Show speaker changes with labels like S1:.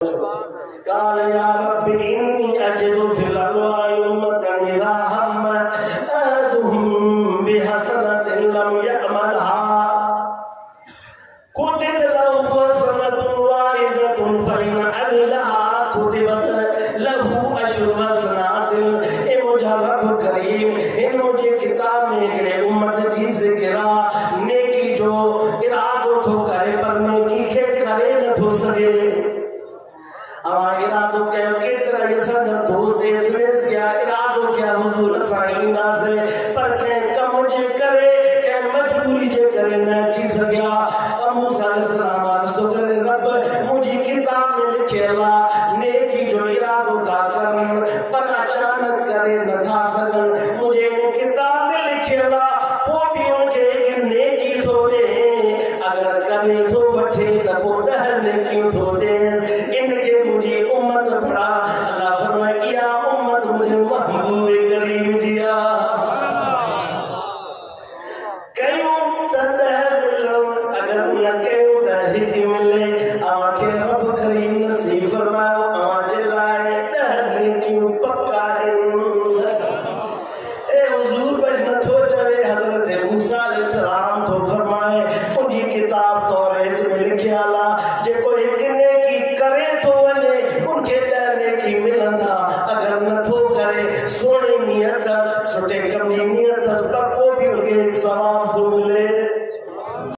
S1: قال یا رب انی اجد فی الالواء امتا اذا هم احدهم بحسنۃ لم یعملها كتب له حسنۃ واحدۃ فإن عملها كتبت له عشر حسنات. اے مجھے رب کریم ان مجھے کتاب میں ایک امت جی ذکرہ نیکی جو ارادو تو کرے پر نیکی کے کرے نہ تو سکے اما ارادو کے کترا یہ صدر دوست اس میں سیا ارادو کیا حضور سائندہ سے پر کہ مجھے کرے کہ مجبوری جے کرے نہ چیز گیا. موسیٰ علیہ السلام عرض کرے رب مجھے کتاب میں لکھے اللہ